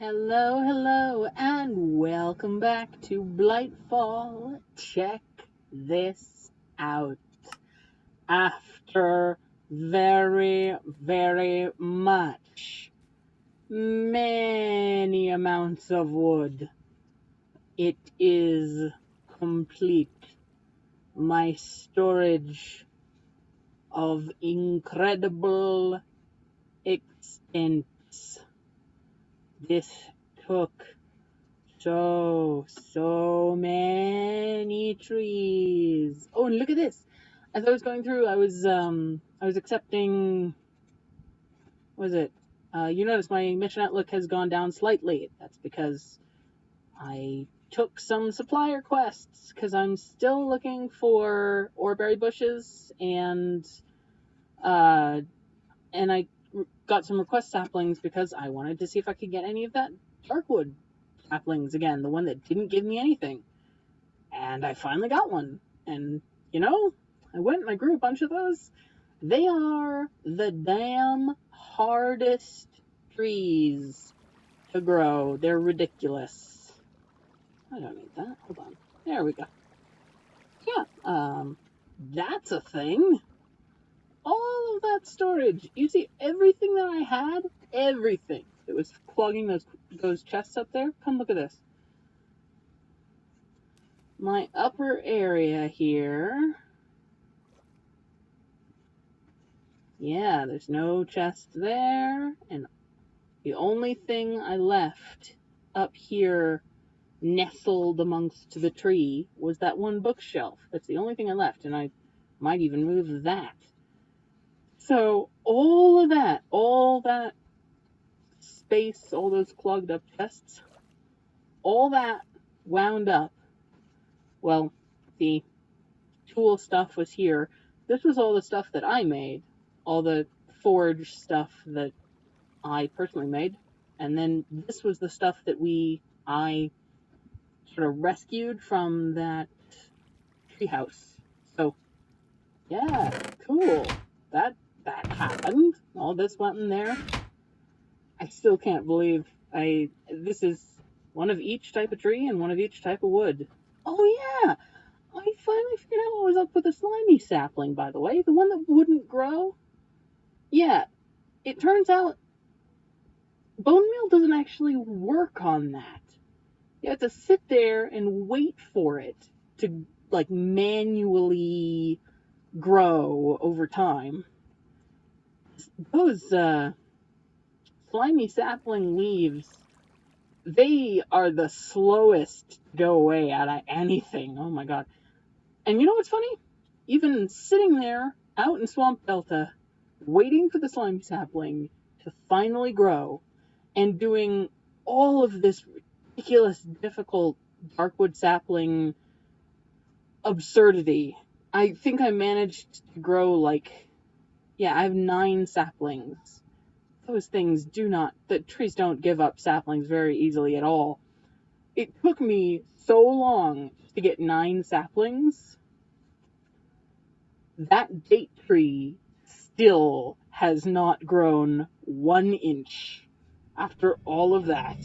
Hello, hello, and welcome back to Blightfall. Check this out. After very, very much, many amounts of wood, it is complete. My storage of incredible extents. This took so many trees. Oh, and look at this. As I was going through, I was accepting, what was it? You notice my mission outlook has gone down slightly. That's because I took some supplier quests because I'm still looking for oreberry bushes uh and I got some request saplings because I wanted to see if I could get any of that darkwood saplings again, the one that didn't give me anything. And I finally got one. And, I went and I grew a bunch of those. They are the damn hardest trees to grow. They're ridiculous. I don't need that. Hold on. There we go. Yeah, that's a thing. All of that storage. You see, everything that I had, everything that was clogging those chests up there. Come look at this. My upper area here. Yeah, there's no chest there, and the only thing I left up here nestled amongst the tree was that one bookshelf. That's the only thing I left, and I might even move that. So all that space, all those clogged up chests, all that wound up. Well, the tool stuff was here. This was all the stuff that I made, all the forge stuff that I personally made, and then this was the stuff that I sort of rescued from that treehouse. So yeah, cool. That happened. All this went in there. I still can't believe this is one of each type of tree and one of each type of wood. Oh yeah, I finally figured out what was up with the slimy sapling, by the way, the one that wouldn't grow. Yeah, it turns out bone meal doesn't actually work on that. You have to sit there and wait for it to like manually grow over time. Those slimy sapling leaves, they are the slowest to go away out of anything. Oh my god. And you know what's funny? Even sitting there out in Swamp Delta, waiting for the slimy sapling to finally grow, and doing all of this ridiculous, difficult darkwood sapling absurdity. I think I managed to grow I have 9 saplings. Those things the trees don't give up saplings very easily at all. It took me so long to get 9 saplings. That date tree still has not grown 1 inch after all of that.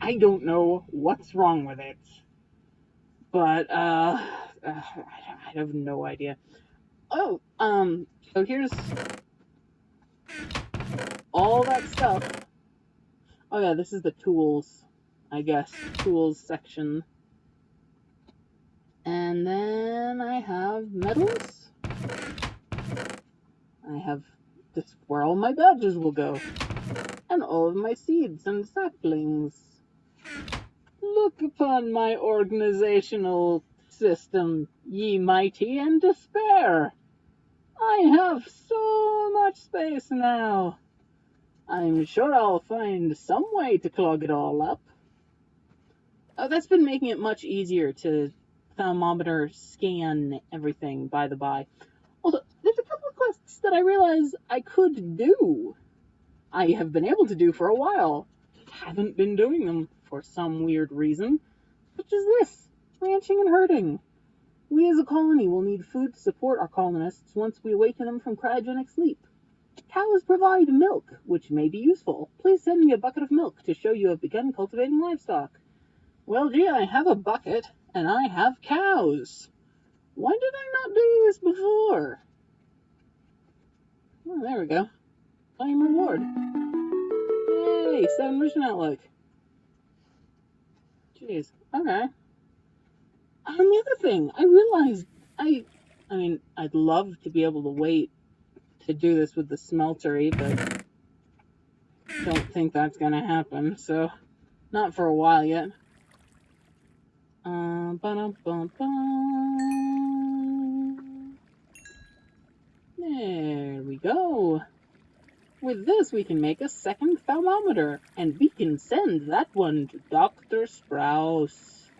I don't know what's wrong with it, but I have no idea. Oh, so here's all that stuff. Oh yeah, this is the tools, I guess, tools section. And then I have metals. I have this where all my badges will go. And all of my seeds and saplings. Look upon my organizational system, ye mighty, and despair. I have so much space now. I'm sure I'll find some way to clog it all up. Oh, that's been making it much easier to thermometer scan everything, by the by. Although, there's a couple of quests that I realize I could do. I have been able to do for a while. Haven't been doing them for some weird reason. Which is this, ranching and herding. We as a colony will need food to support our colonists once we awaken them from cryogenic sleep. Cows provide milk, which may be useful. Please send me a bucket of milk to show you have begun cultivating livestock. Well, gee, I have a bucket, and I have cows. Why did I not do this before? Oh, there we go. Claim reward. Yay, 7 mission outlook. Jeez, okay. And the other thing, I realized, I mean, I'd love to be able to wait to do this with the smeltery, but don't think that's gonna happen, so not for a while yet. There we go. With this, we can make a second thermometer, and we can send that one to Dr. Sprouse.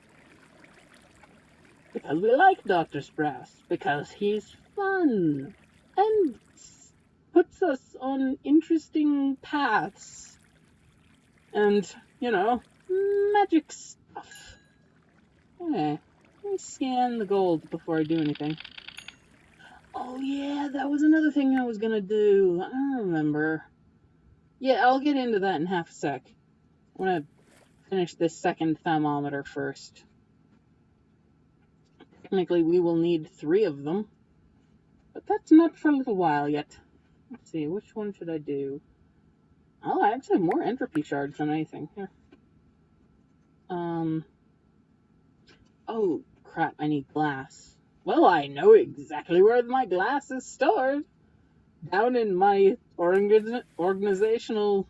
Because we like Dr. Sprouse, because he's fun, and puts us on interesting paths, and, you know, magic stuff. Okay, let me scan the gold before I do anything. Oh yeah, that was another thing I was gonna do. I don't remember. Yeah, I'll get into that in half a sec. I want to finish this second thermometer first. Technically, we will need 3 of them, but that's not for a little while yet. Let's see, which one should I do? Oh, I actually have more entropy shards than anything. Here. Oh, crap, I need glass. Well, I know exactly where my glass is stored. Down in my organizational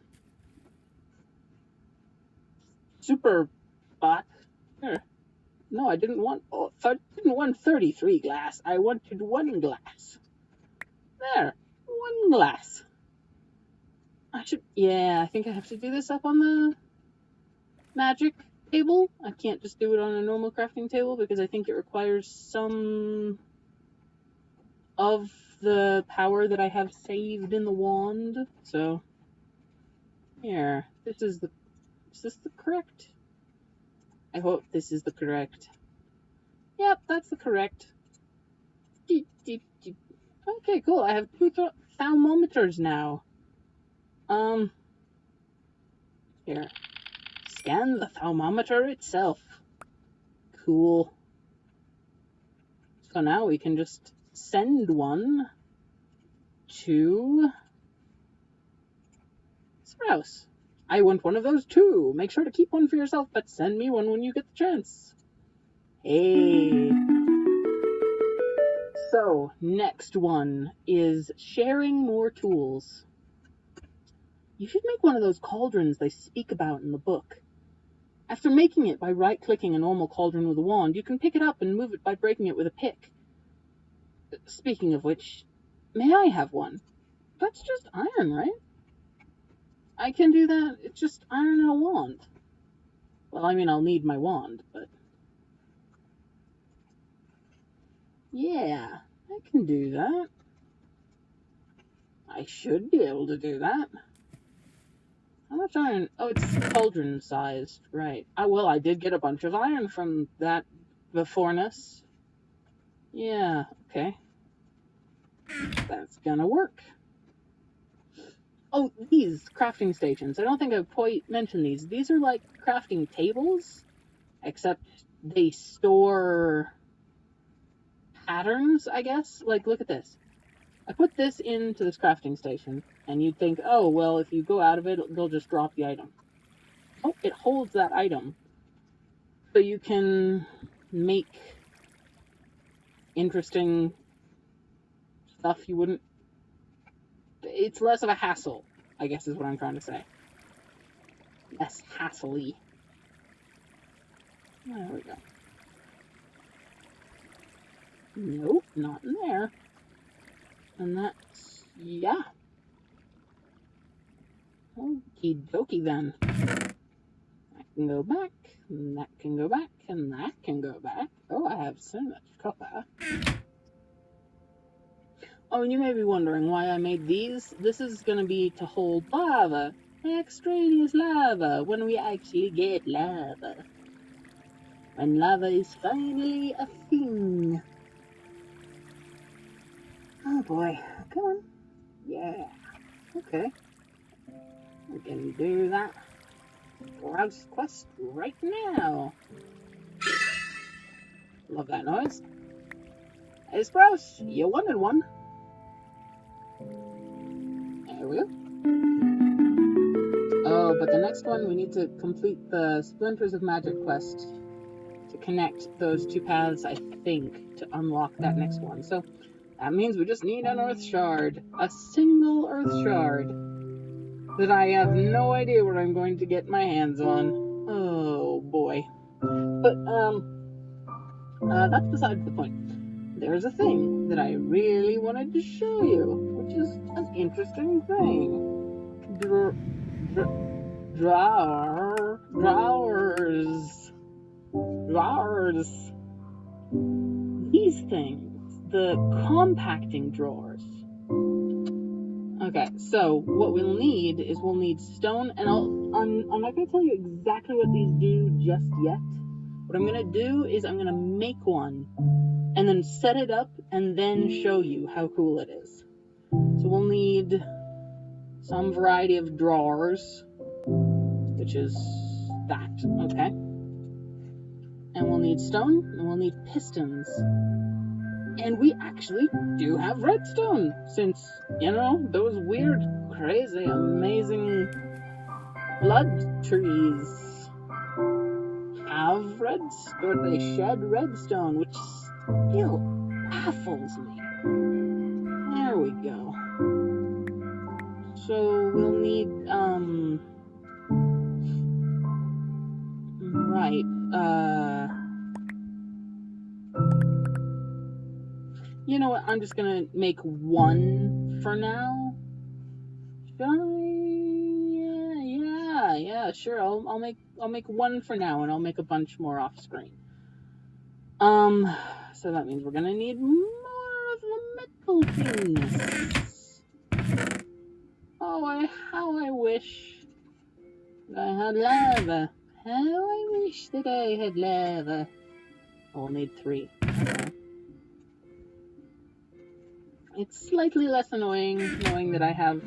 super spot. Here. No, I didn't want 33 glass. I wanted 1 glass. There, 1 glass. Yeah, I think I have to do this up on the magic table. I can't just do it on a normal crafting table because I think it requires some of the power that I have saved in the wand. So, here, is this the correct? I hope this is the correct. Yep, that's the correct. Okay, cool. I have 2 thermometers now. Here. Scan the thermometer itself. Cool. So now we can just send one to Sprouse. I want one of those too. Make sure to keep one for yourself, but send me one when you get the chance. Hey. So, next one is sharing more tools. You should make one of those cauldrons they speak about in the book. After making it by right-clicking a normal cauldron with a wand, you can pick it up and move it by breaking it with a pick. Speaking of which, may I have one? That's just iron, right? I can do that. It's just iron and a wand. Well, I mean, I'll need my wand, but... yeah, I can do that. I should be able to do that. How much iron? Oh, it's cauldron sized, right. Well, I did get a bunch of iron from that beforeness. Yeah, okay. That's gonna work. Oh, these crafting stations. I don't think I've quite mentioned these. These are like crafting tables, except they store patterns, I guess. Like, look at this. I put this into this crafting station, and you'd think, oh, well, if you go out of it, they'll just drop the item. Oh, it holds that item. So you can make interesting stuff you wouldn't... It's less of a hassle, I guess is what I'm trying to say. Less hassle-y. There we go. Nope, not in there. And that's... yeah. Okie dokie then. That can go back, and that can go back, and that can go back. Oh, I have so much copper. Oh, and you may be wondering why I made these. This is going to be to hold lava. Extraneous lava. When we actually get lava. When lava is finally a thing. Oh boy. Come on. Yeah. Okay. We can do that quest right now. Love that noise. Hey, Sprouse, you wanted one. There we go. Oh, but the next one, we need to complete the Splinters of Magic quest to connect those two paths, I think, to unlock that next one. So that means we just need an Earth Shard. A single Earth Shard that I have no idea what I'm going to get my hands on. Oh, boy. But, that's besides the point. There's a thing that I really wanted to show you, which is an interesting thing. Drawers. These things, the compacting drawers. Okay, so what we'll need is stone, and I'm not going to tell you exactly what these do just yet. What I'm going to do is I'm going to make one, and then set it up, and then show you how cool it is. So we'll need some variety of drawers, which is that, okay? And we'll need stone, and we'll need pistons. And we actually do have redstone, since, you know, those weird, crazy, amazing blood trees have or they shed redstone, which still baffles me. There we go. So we'll need, right, you know what, I'm just gonna make one for now. Should I? Yeah, sure, I'll make one for now, and I'll make a bunch more off screen. So that means we're gonna need more of the metal things. Oh, how I wish that I had lava. How I wish that I had lava. I'll need 3. Okay. It's slightly less annoying knowing that I have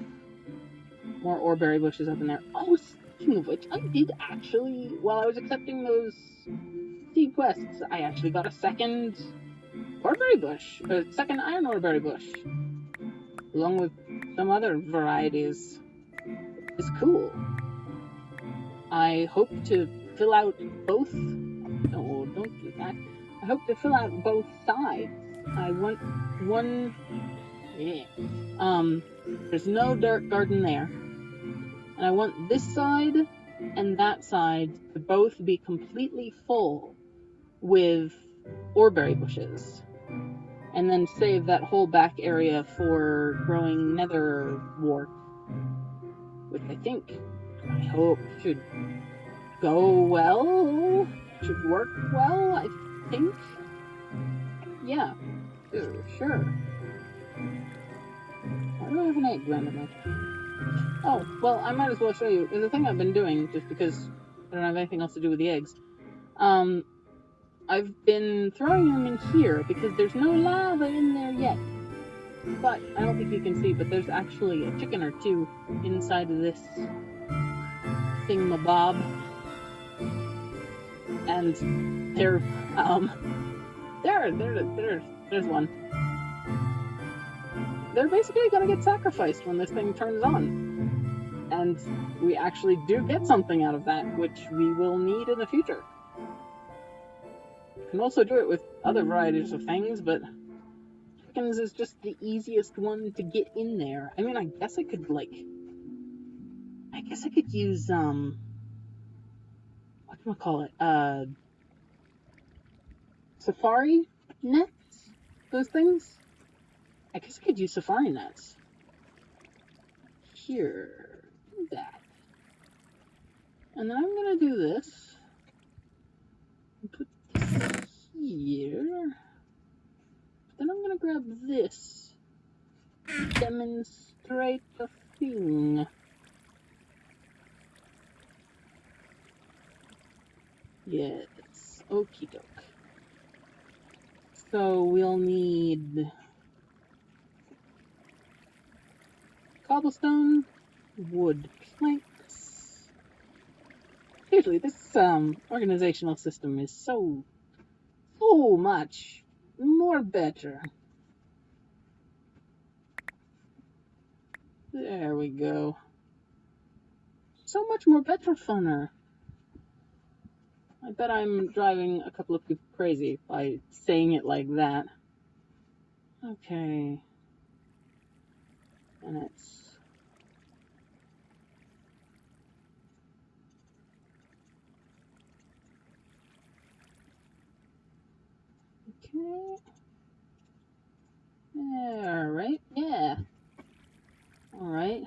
more oreberry bushes up in there. Oh, speaking of which, I did actually, while I was accepting those seed quests, I actually got a second oreberry bush, a second iron oreberry bush, along with some other varieties. It's cool. I hope to fill out both. No, don't do that. I hope to fill out both sides. I want one. Yeah. There's no dirt garden there. And I want this side and that side to both be completely full with oreberry bushes. And then save that whole back area for growing nether wart. Which I hope should go well. Should work well, I think. Yeah, sure. Why do I have an egg randomly? Oh, well, I might as well show you. There's a thing I've been doing, just because I don't have anything else to do with the eggs. I've been throwing them in here, because there's no lava in there yet. But, I don't think you can see, but there's actually a chicken or two inside of this thingamabob. And there's one. They're basically gonna get sacrificed when this thing turns on. And we actually do get something out of that, which we will need in the future. You can also do it with other varieties of things, but chickens is just the easiest one to get in there. I mean, I guess I could use, whatchamacallit, safari nets? Those things? I guess I could use safari nets. Here, do that. And then I'm gonna do this. And put this here. But then I'm gonna grab this. Demonstrate the thing. Yes, okie doke. So we'll need cobblestone, wood planks. Usually this organizational system is so much more better. There we go. So much more better funner. I bet I'm driving a couple of people crazy by saying it like that. Okay. And it's... Okay. Alright, yeah. Alright.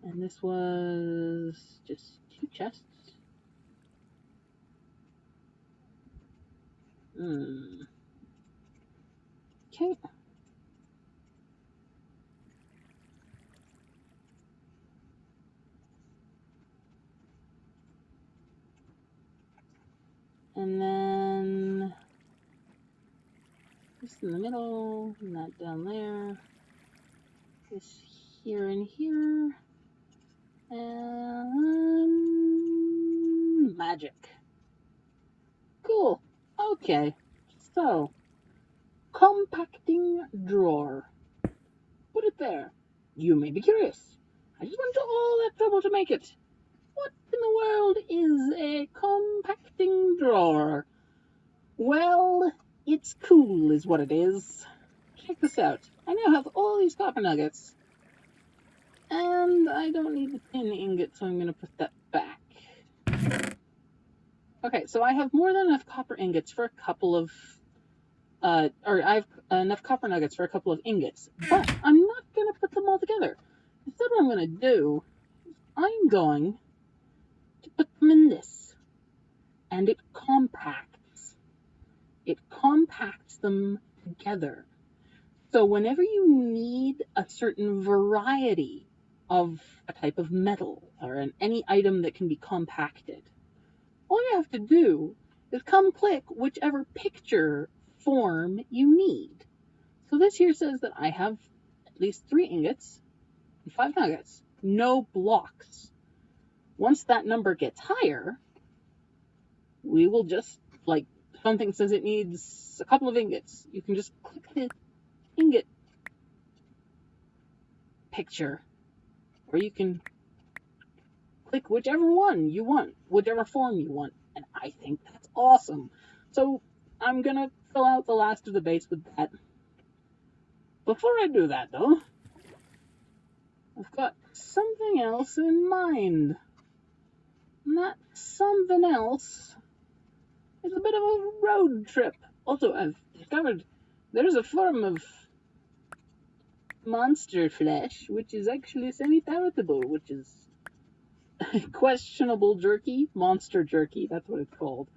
And this was just 2 chests. Okay. And then this in the middle, and that down there. This here and here. And magic. Cool. Okay. So, compacting drawer. Put it there. You may be curious. I just went to all that trouble to make it. What in the world is a compacting drawer? Well, it's cool is what it is. Check this out. I now have all these copper nuggets. And I don't need the tin ingot, so I'm going to put that back. Okay, so I have more than enough copper ingots for a couple of... I have enough copper nuggets for a couple of ingots. But I'm not going to put them all together. Instead, what I'm going to do is I'm going to put them in this. And it compacts. It compacts them together. So whenever you need a certain variety of a type of metal or any item that can be compacted, all you have to do is come click whichever picture form you need. So this here says that I have at least 3 ingots and 5 nuggets, no blocks. Once that number gets higher, we will just, like, something says it needs a couple of ingots. You can just click the ingot picture, or you can click whichever one you want, whichever form you want, and I think that's awesome. So I'm gonna fill out the last of the base with that. Before I do that, though, I've got something else in mind. And that something else is a bit of a road trip. Also, I've discovered there's a form of monster flesh which is actually semi-palatable, which is questionable jerky, monster jerky, that's what it's called.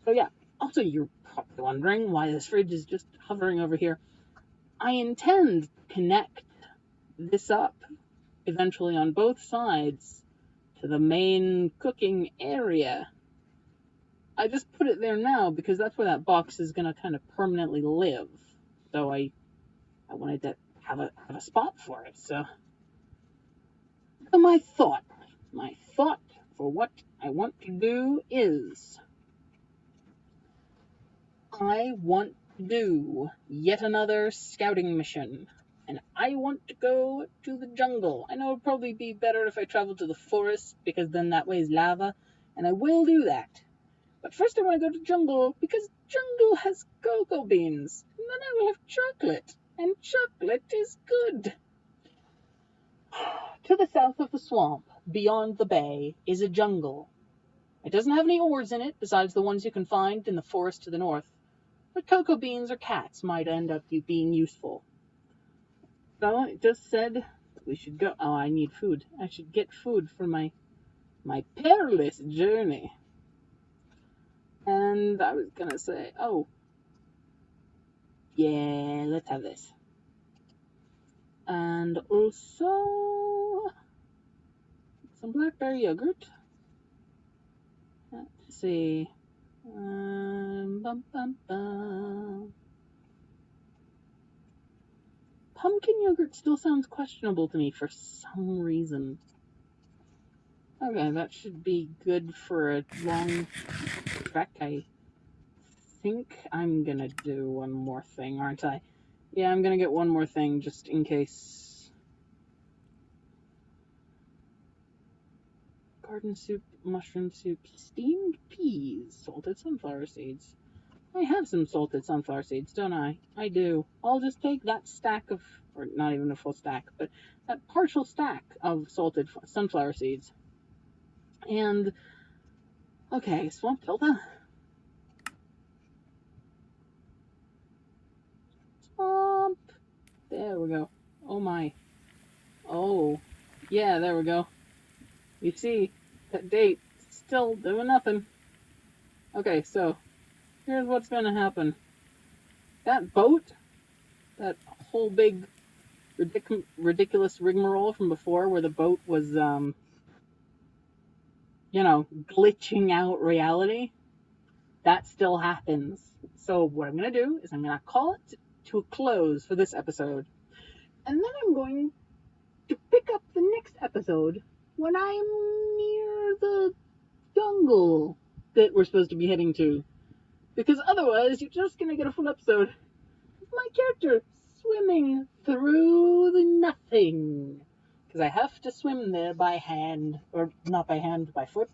So yeah, also you're probably wondering why this fridge is just hovering over here. I intend to connect this up eventually on both sides to the main cooking area. I just put it there now because that's where that box is going to kind of permanently live. So I wanted to have a spot for it. So my thought for what I want to do is I want to do yet another scouting mission. And I want to go to the jungle. I know it would probably be better if I traveled to the forest, because then that way is lava, and I will do that. But first I want to go to jungle, because jungle has cocoa beans, and then I will have chocolate, and chocolate is good. To the south of the swamp, beyond the bay, is a jungle. It doesn't have any ores in it, besides the ones you can find in the forest to the north, but cocoa beans or cats might end up being useful. So it just said we should go. Oh, I need food. I should get food for my perilous journey. And I was gonna say, oh, yeah, let's have this. And also some blackberry yogurt. Let's see. pumpkin yogurt still sounds questionable to me for some reason. Okay, that should be good for a long trek. I think I'm gonna do one more thing, aren't I? Yeah, I'm gonna get one more thing just in case. Garden soup, mushroom soup, steamed peas, salted sunflower seeds. I have some salted sunflower seeds, don't I? I do. I'll just take that stack of, or not even a full stack, but that partial stack of salted sunflower seeds. And, okay, swamp delta. Swamp. There we go. Oh my. Oh. Yeah, there we go. You see, that date still doing nothing. Okay, so here's what's gonna happen. That boat, that whole big ridiculous rigmarole from before where the boat was, glitching out reality, that still happens. So what I'm gonna do is I'm gonna call it to a close for this episode. And then I'm going to pick up the next episode when I'm near the jungle that we're supposed to be heading to. Because otherwise, you're just gonna get a full episode of my character swimming through the nothing. Because I have to swim there by hand, or not by hand, by foot.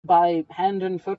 By hand and foot.